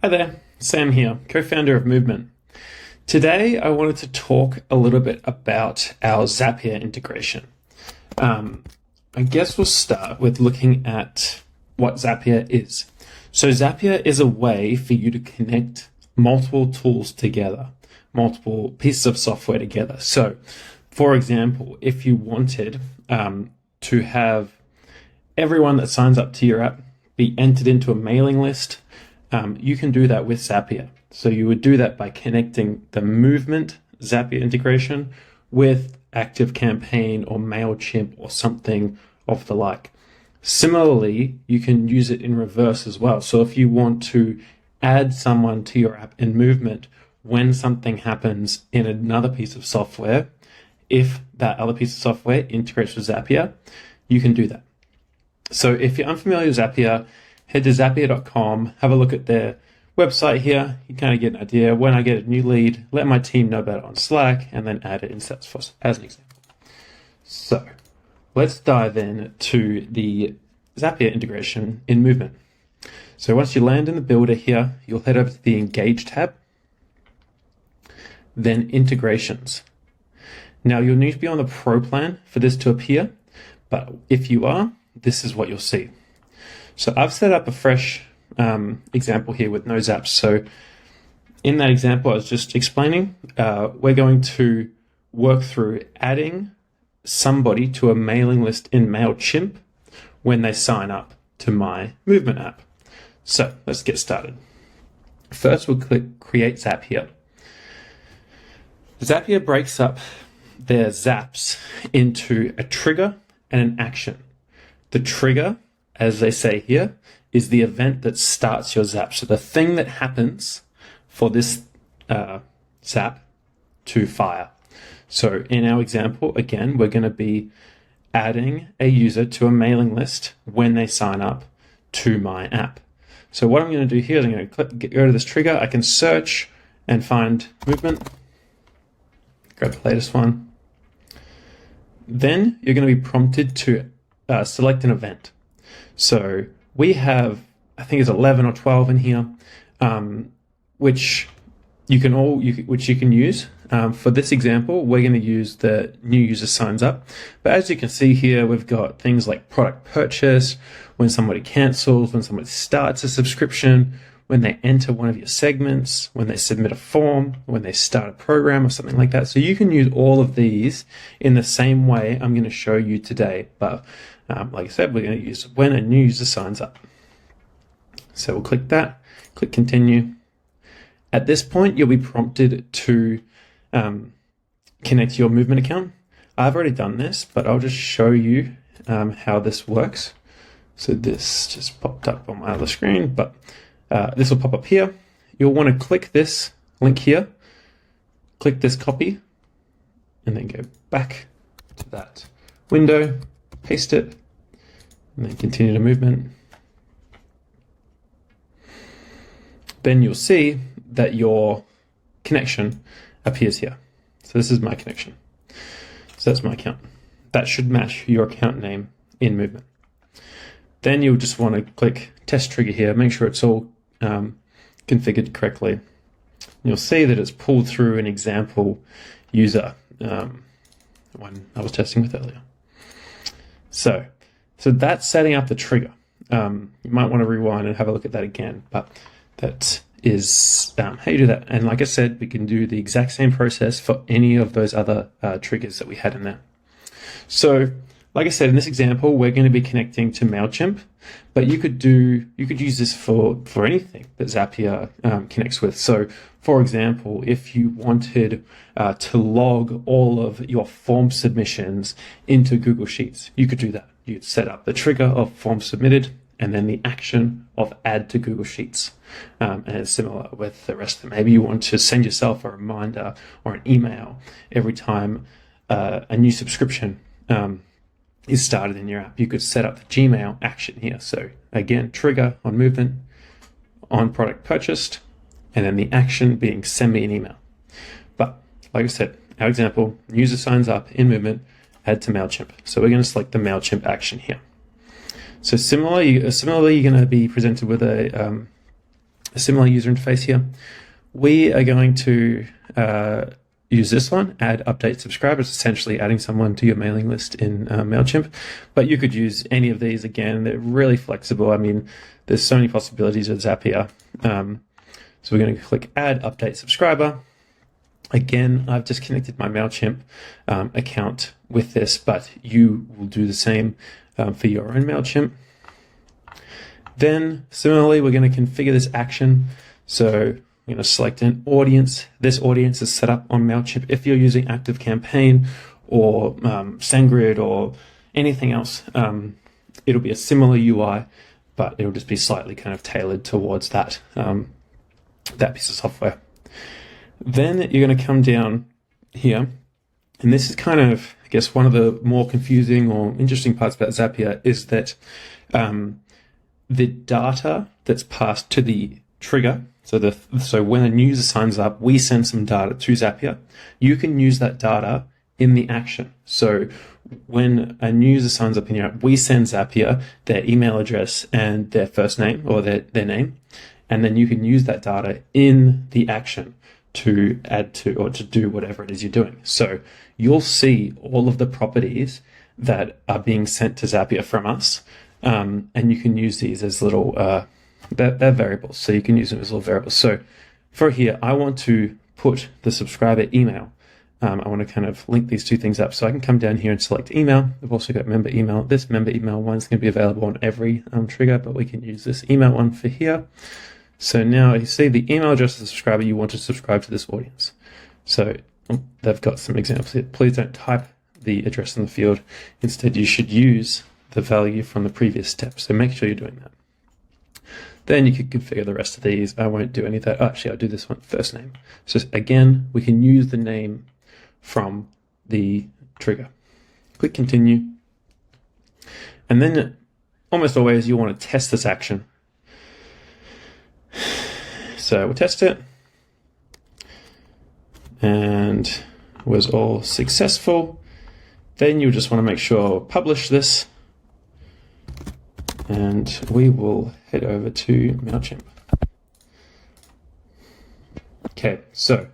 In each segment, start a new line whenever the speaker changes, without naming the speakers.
Hi there, Sam here, co-founder of Movement. Today I wanted to talk a little bit about our Zapier integration. I guess we'll start with looking at what Zapier is. So Zapier is a way for you to connect multiple tools together, multiple pieces of software together. So for example, if you wanted to have everyone that signs up to your app be entered into a mailing list, you can do that with Zapier. So you would do that by connecting the Movement Zapier integration with ActiveCampaign or Mailchimp or something of the like. Similarly, you can use it in reverse as well. So if you want to add someone to your app in Movement when something happens in another piece of software, if that other piece of software integrates with Zapier, you can do that. So if you're unfamiliar with Zapier, head to zapier.com, have a look at their website here. You kind of get an idea. When I get a new lead, let my team know about it on Slack and then add it in Salesforce as an example. So let's dive in to the Zapier integration in Movement. So once you land in the builder here, you'll head over to the Engage tab, then Integrations. Now you'll need to be on the Pro plan for this to appear, but if you are, this is what you'll see. So I've set up a fresh example here with no zaps. So in that example I was just explaining, we're going to work through adding somebody to a mailing list in Mailchimp when they sign up to my Movement app. So let's get started. First, we'll click Create Zap here. Zapier breaks up their zaps into a trigger and an action. The trigger, as they say here, is the event that starts your zap. So the thing that happens for this zap to fire. So in our example, again, we're going to be adding a user to a mailing list when they sign up to my app. So what I'm going to do here is I'm going to go to this trigger. I can search and find Movement. Grab the latest one. Then you're going to be prompted to select an event. So we have, I think it's 11 or 12 in here, which you can use. For this example, we're going to use the new user signs up. But as you can see here, we've got things like product purchase, when somebody cancels, when somebody starts a subscription, when they enter one of your segments, when they submit a form, when they start a program or something like that. So you can use all of these in the same way I'm going to show you today. But like I said, we're going to use when a new user signs up. So we'll click that, click continue. At this point, you'll be prompted to connect your Movement account. I've already done this, but I'll just show you how this works. So this just popped up on my other screen, but this will pop up here. You'll want to click this link here, click this copy, and then go back to that window, paste it, and then continue to Movement. Then you'll see that your connection appears here. So this is my connection. So that's my account. That should match your account name in Movement. Then you'll just want to click Test Trigger here, make sure it's all configured correctly. And you'll see that it's pulled through an example user, one I was testing with earlier. So that's setting up the trigger. You might want to rewind and have a look at that again, but that is how you do that. And like I said, we can do the exact same process for any of those other triggers that we had in there. So like I said, in this example, we're going to be connecting to Mailchimp, but you could use this for anything that Zapier connects with. So for example, if you wanted to log all of your form submissions into Google Sheets, you could do that. You'd set up the trigger of form submitted and then the action of add to Google Sheets. And it's similar with the rest of them. Maybe you want to send yourself a reminder or an email every time a new subscription is started in your app. You could set up the Gmail action here. So again, trigger on Movement, on product purchased, and then the action being send me an email. But like I said, our example, user signs up in Movement, add to Mailchimp. So we're going to select the Mailchimp action here. So similarly, you're going to be presented with a a similar user interface here. We are going to use this one, add update subscribers, essentially adding someone to your mailing list in Mailchimp. But you could use any of these. Again, they're really flexible. I mean, there's so many possibilities with Zapier. So we're going to click add update subscriber. Again, I've just connected my Mailchimp account with this, but you will do the same for your own Mailchimp. Then similarly, we're going to configure this action. So I'm going to select an audience. This audience is set up on Mailchimp. If you're using ActiveCampaign or SendGrid or anything else, it'll be a similar UI, but it'll just be slightly kind of tailored towards that, that piece of software. Then you're going to come down here, and this is kind of, I guess, one of the more confusing or interesting parts about Zapier is that the data that's passed to the trigger, so when a user signs up, we send some data to Zapier. You can use that data in the action. So when a user signs up in your app, we send Zapier their email address and their first name or their name, and then you can use that data in the action to add to or to do whatever it is you're doing. So you'll see all of the properties that are being sent to Zapier from us, and you can use these as little they're variables. So you can use them as little variables. So for here, I want to put the subscriber email. I want to kind of link these two things up. So I can come down here and select email. I've also got member email. This member email one is going to be available on every trigger, but we can use this email one for here. So now you see the email address of the subscriber you want to subscribe to this audience. So they've got some examples here. Please don't type the address in the field. Instead, you should use the value from the previous step. So make sure you're doing that. Then you can configure the rest of these. I won't do any of that. Actually, I'll do this one, first name. So again, we can use the name from the trigger. Click continue. And then almost always you want to test this action. So we'll test it, and was all successful. Then you just want to make sure publish this, and we will head over to Mailchimp. Okay, so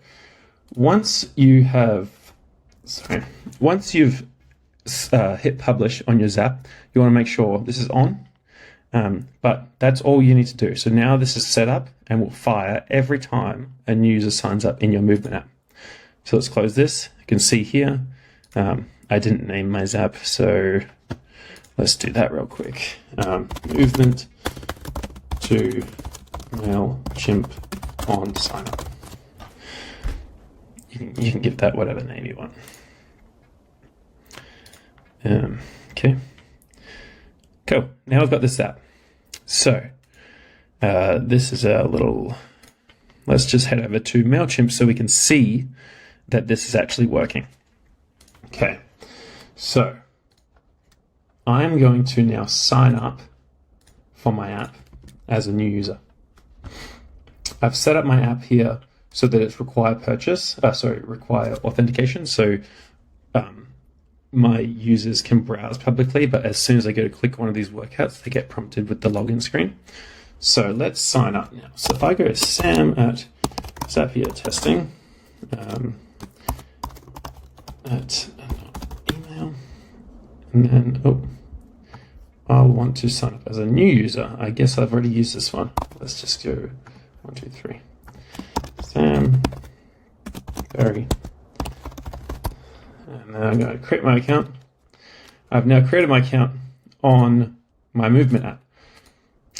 once you've hit publish on your Zap, you want to make sure this is on. But that's all you need to do. So now this is set up and will fire every time a new user signs up in your movement app. So let's close this. You can see here, I didn't name my Zap, so let's do that real quick. Movement to Mailchimp on sign up. You can give that whatever name you want. Okay. Cool. Now I've got this app. So this is a little, let's just head over to Mailchimp so we can see that this is actually working. Okay. So I'm going to now sign up for my app as a new user. I've set up my app here so that it's require authentication. So my users can browse publicly, but as soon as they go to click one of these workouts, they get prompted with the login screen. So let's sign up now. So if I go to Sam at Zapier testing, at email, and then, I'll want to sign up as a new user. I guess I've already used this one. Let's just go 1, 2, 3. Sam, Barry. And then I'm going to create my account. I've now created my account on my movement app.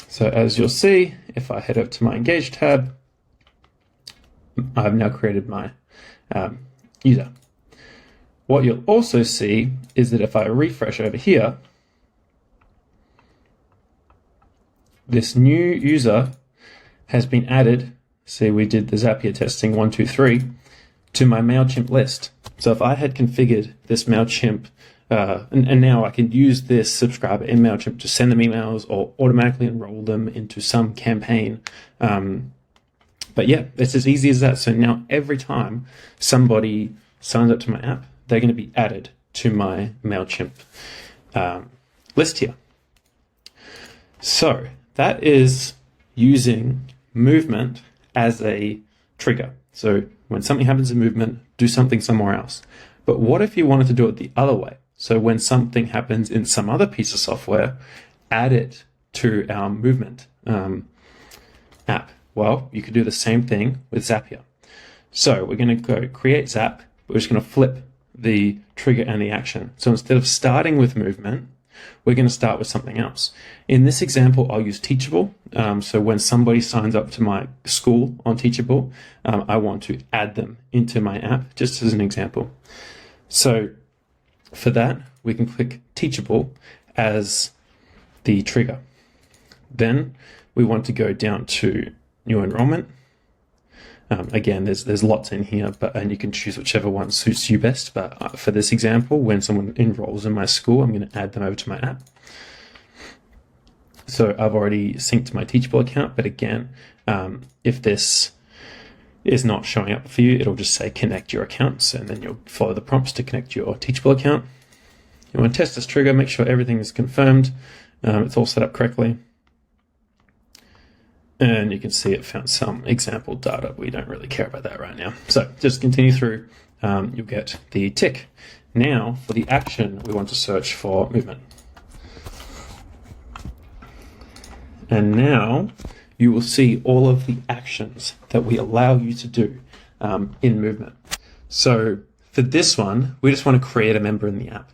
So as you'll see, if I head up to my Engage tab, I've now created my user. What you'll also see is that if I refresh over here, this new user has been added. See, we did the Zapier testing 1, 2, 3 to my Mailchimp list. So if I had configured this Mailchimp, and now I can use this subscriber in Mailchimp to send them emails or automatically enroll them into some campaign. But yeah, it's as easy as that. So now every time somebody signs up to my app, they're going to be added to my Mailchimp list here. So that is using movement as a trigger. So when something happens in movement, do something somewhere else. But what if you wanted to do it the other way? So when something happens in some other piece of software, add it to our movement app. Well, you could do the same thing with Zapier. So we're going to go create Zap. We're just going to flip the trigger and the action. So instead of starting with movement, we're going to start with something else. In this example, I'll use Teachable. So when somebody signs up to my school on Teachable, I want to add them into my app, just as an example. So for that, we can click Teachable as the trigger. Then we want to go down to new enrollment. Again, there's lots in here, and you can choose whichever one suits you best. But for this example, when someone enrolls in my school, I'm going to add them over to my app. So I've already synced my Teachable account, but again, if this is not showing up for you, it'll just say connect your accounts, and then you'll follow the prompts to connect your Teachable account. You want to test this trigger, make sure everything is confirmed, it's all set up correctly. And you can see it found some example data. We don't really care about that right now. So just continue through, you'll get the tick. Now for the action, we want to search for movement. And now you will see all of the actions that we allow you to do in movement. So for this one, we just want to create a member in the app.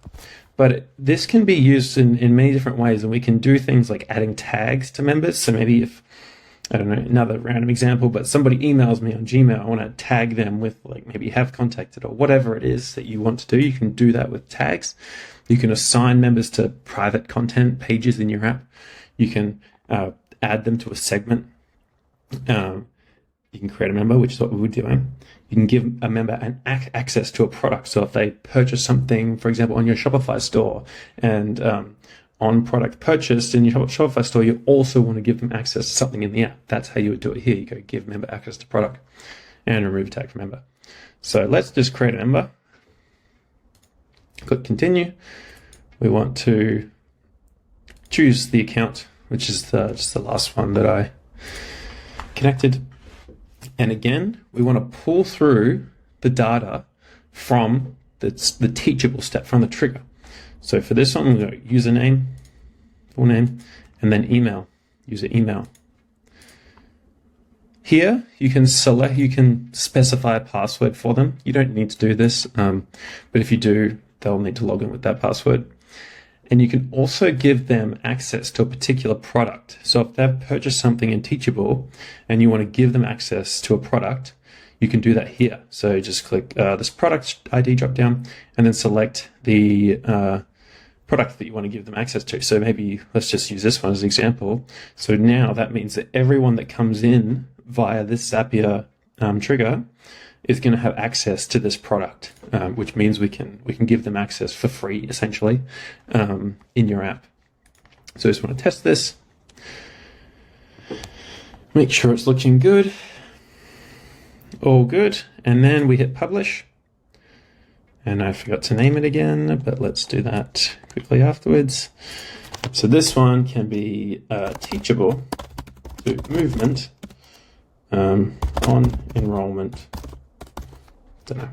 But this can be used in many different ways, and we can do things like adding tags to members. So maybe if, I don't know, another random example, but somebody emails me on Gmail, I want to tag them with like maybe have contacted or whatever it is that you want to do. You can do that with tags. You can assign members to private content pages in your app. You can add them to a segment. You can create a member, which is what we were doing. You can give a member an access to a product. So if they purchase something, for example, on your Shopify store, and on product purchased in your Shopify store, you also want to give them access to something in the app. That's how you would do it here. You go give member access to product and remove tag from member. So let's just create a member. Click continue. We want to choose the account, which is just the last one that I connected. And again, we want to pull through the data from the Teachable step, from the trigger. So for this one, we'll go username, full name, and then email, user email. Here, you can specify a password for them. You don't need to do this, but if you do, they'll need to log in with that password. And you can also give them access to a particular product. So if they've purchased something in Teachable and you want to give them access to a product, you can do that here. So just click this product ID drop down and then select the product that you want to give them access to. So maybe let's just use this one as an example. So now that means that everyone that comes in via this Zapier trigger is going to have access to this product, which means we can give them access for free, essentially, in your app. So I just want to test this. Make sure it's looking good. All good. And then we hit publish. And I forgot to name it again, but let's do that quickly afterwards. So this one can be Teachable to movement on enrollment. Don't know.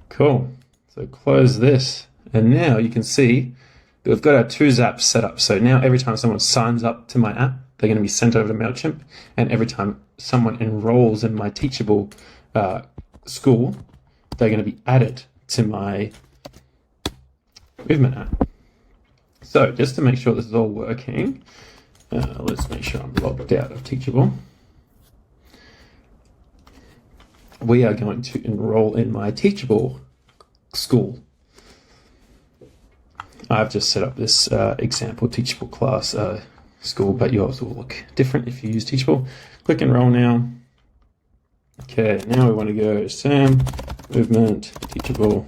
Cool. So close this. And now you can see that we've got our two Zaps set up. So now every time someone signs up to my app, they're going to be sent over to Mailchimp. And every time someone enrolls in my Teachable school, they're going to be added to my movement app. So just to make sure this is all working, let's make sure I'm logged out of Teachable. We are going to enroll in my Teachable school. I've just set up this example Teachable class school, but yours will look different if you use Teachable. Click enroll now. Okay, now we want to go Sam, movement, Teachable,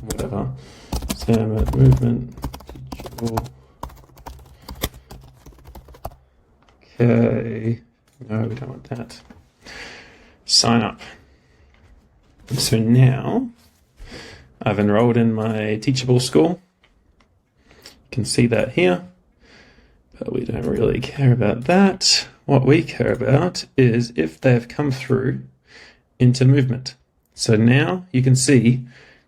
whatever. Sam at movement, Teachable. Okay, no, we don't want that. Sign up. So now I've enrolled in my Teachable school. You can see that here, but we don't really care about that. what we care about is if they've come through into movement. So now you can see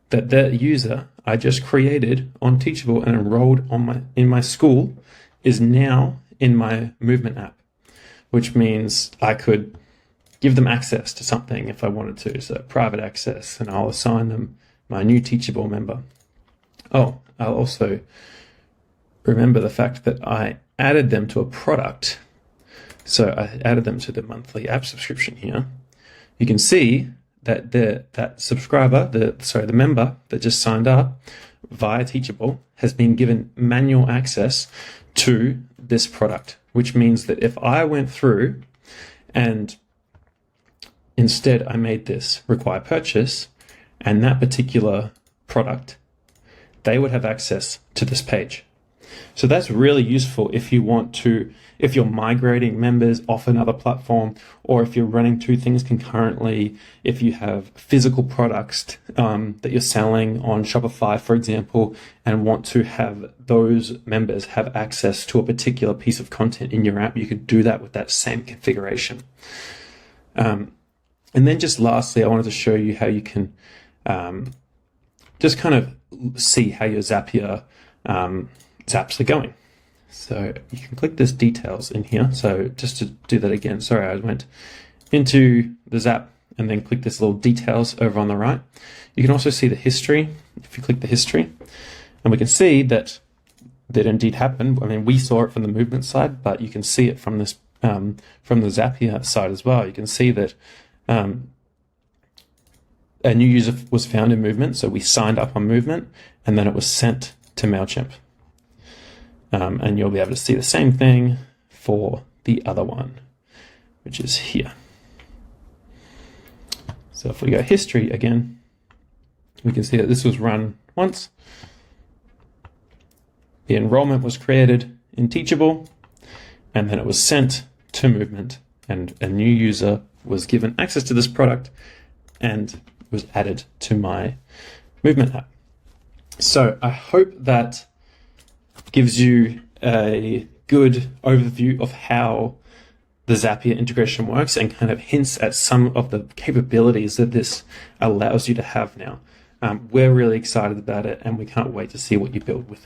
that that user I just created on Teachable and enrolled in my school is now in my movement app, which means I could give them access to something if I wanted to, so private access, and I'll assign them my new Teachable member. Oh, I'll also remember the fact that I added them to a product. So I added them to the monthly app subscription here. You can see that that subscriber, the member that just signed up via Teachable has been given manual access to this product, which means that if I went through and instead I made this require purchase and that particular product, they would have access to this page. So that's really useful if you're migrating members off another platform, or if you're running two things concurrently, if you have physical products that you're selling on Shopify, for example, and want to have those members have access to a particular piece of content in your app, you could do that with that same configuration. And then just lastly, I wanted to show you how you can just kind of see how your Zapier zaps are going. So you can click this details in here. So just to do that again, sorry, I went into the Zap and then click this little details over on the right. You can also see the history if you click the history, and we can see that indeed happened. I mean, we saw it from the movement side, but you can see it from this from the Zapier side as well. You can see that a new user was found in movement, so we signed up on movement, and then it was sent to Mailchimp. And you'll be able to see the same thing for the other one, which is here. So if we go history again, we can see that this was run once. The enrollment was created in Teachable, and then it was sent to movement, and a new user was given access to this product and was added to my movement app. So I hope that gives you a good overview of how the Zapier integration works and kind of hints at some of the capabilities that this allows you to have now. We're really excited about it, and we can't wait to see what you build with it.